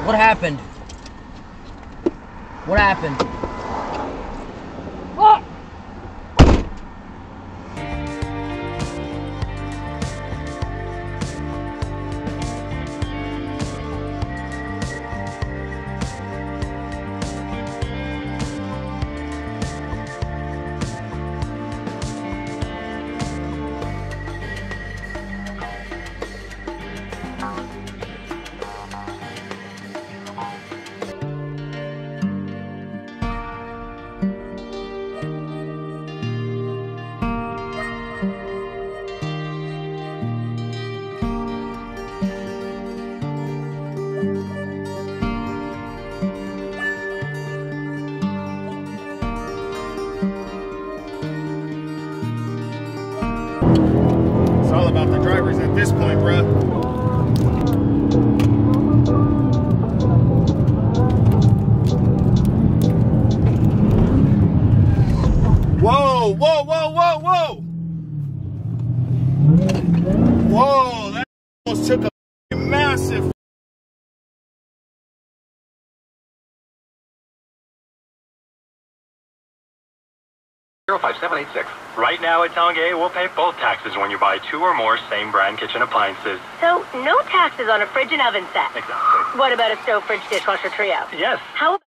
What happened? What happened? What? It's all about the drivers at this point, bruh. Whoa, whoa, whoa, whoa, whoa! Whoa, that almost took a massive... $05786. Right now at Tongay, we'll pay both taxes when you buy 2 or more same brand kitchen appliances. So, no taxes on a fridge and oven set? Exactly. What about a stove, fridge, dishwasher trio? Yes. How about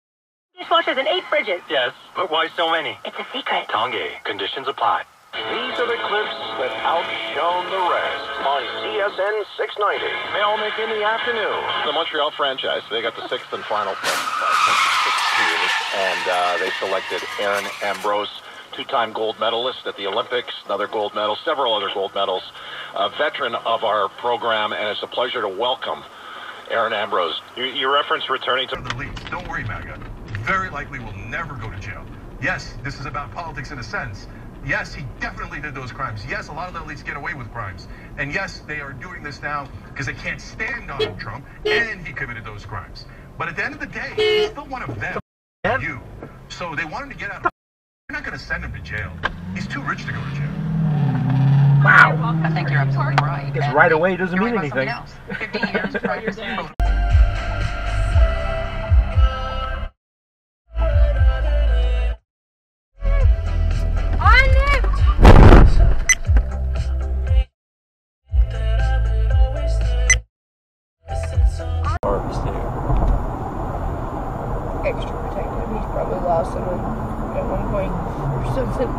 dishwashers and 8 fridges? Yes, but why so many? It's a secret. Tongay, conditions apply. These are the clips that outshone the rest on CSN 690. Melnick in the afternoon. The Montreal franchise, they got the 6th and final pick by 6 years, and they selected Aaron Ambrose, 2-time gold medalist at the Olympics, another gold medal, several other gold medals, a veteran of our program, and it's a pleasure to welcome Aaron Ambrose. You reference returning to the league. Don't worry, MAGA. Very likely will never go to jail. Yes, this is about politics in a sense. Yes, he definitely did those crimes. Yes, a lot of the elites get away with crimes. And yes, they are doing this now because they can't stand Donald Trump, and he committed those crimes. But at the end of the day, he's still one of them. You. So they want him to get out. You're not going to send him to jail. He's too rich to go to jail. Wow. I think you're absolutely right. Because right away doesn't mean right anything. 50 years prior to extra protective. He's probably lost someone at one point or something.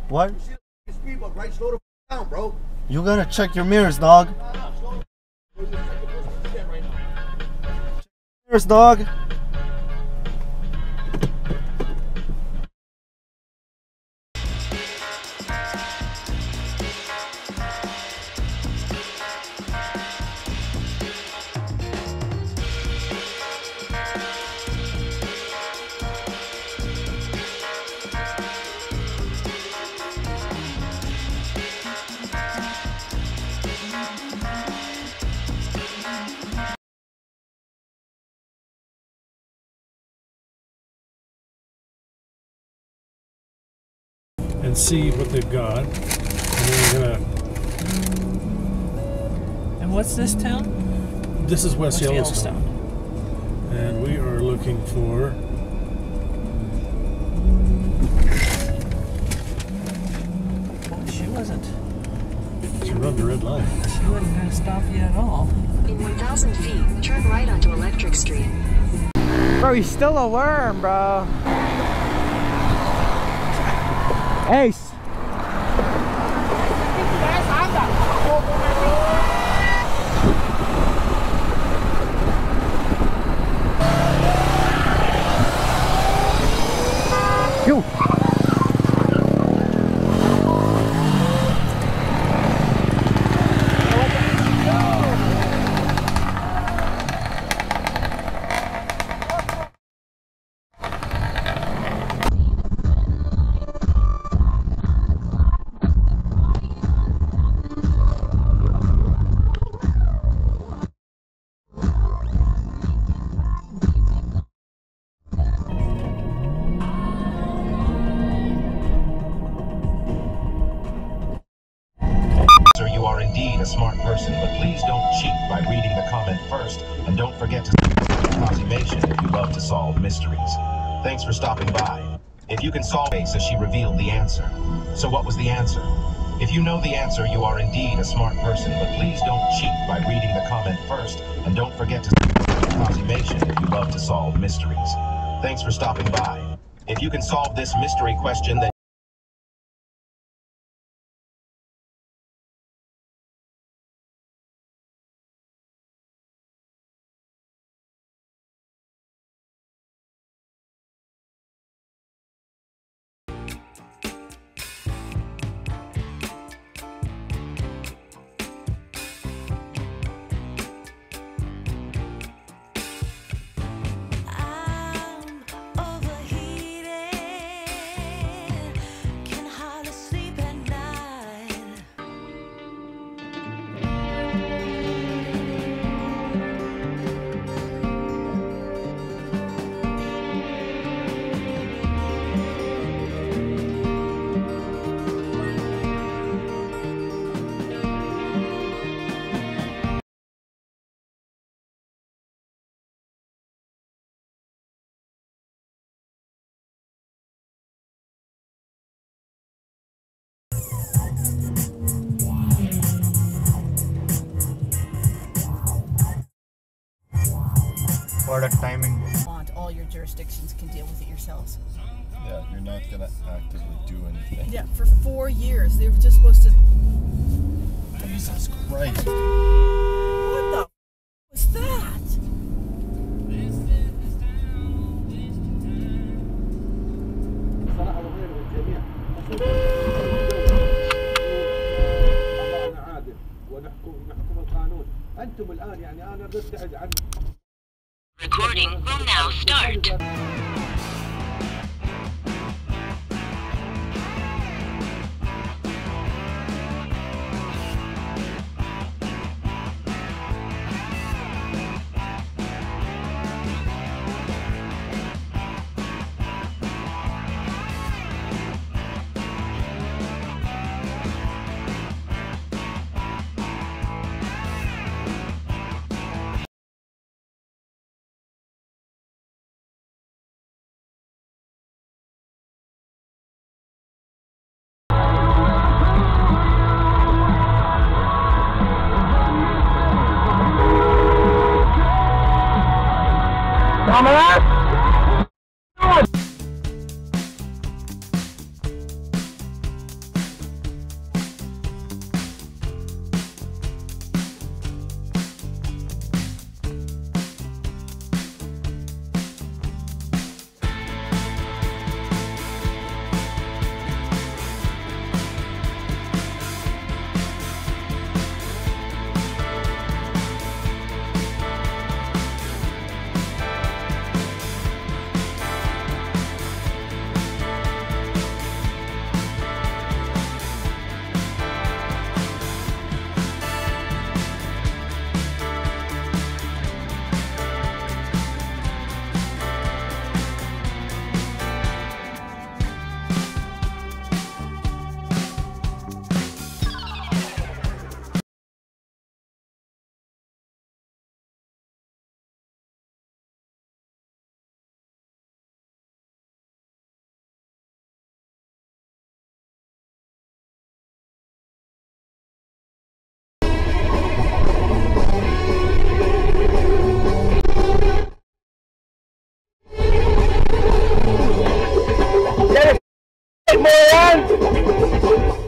What? Right, slow the down, bro. You gotta check your mirrors, dog. Mirrors, dog. And see what they've got. And then we're gonna. And what's this town? This is West Yellowstone. And we are looking for. Well, she wasn't. She run the red light. She wasn't going to stop you at all. In 1,000 feet, turn right onto Electric Street. Bro, he's still a worm, bro. Ace. Yo. smart person, but please don't cheat by reading the comment first, and don't forget to consummation if you love to solve mysteries. Thanks for stopping by. If you can solve it, so she revealed the answer. So what was the answer? If you know the answer, you are indeed a smart person, but please don't cheat by reading the comment first, and don't forget to consummation if you love to solve mysteries. Thanks for stopping by. If you can solve this mystery question, then what a timing. All your jurisdictions can deal with it yourselves. Yeah, you're not gonna actively do anything. Yeah, for 4 years they were just supposed to. Jesus Christ. What the was that? Recording will now start. Get it, moron!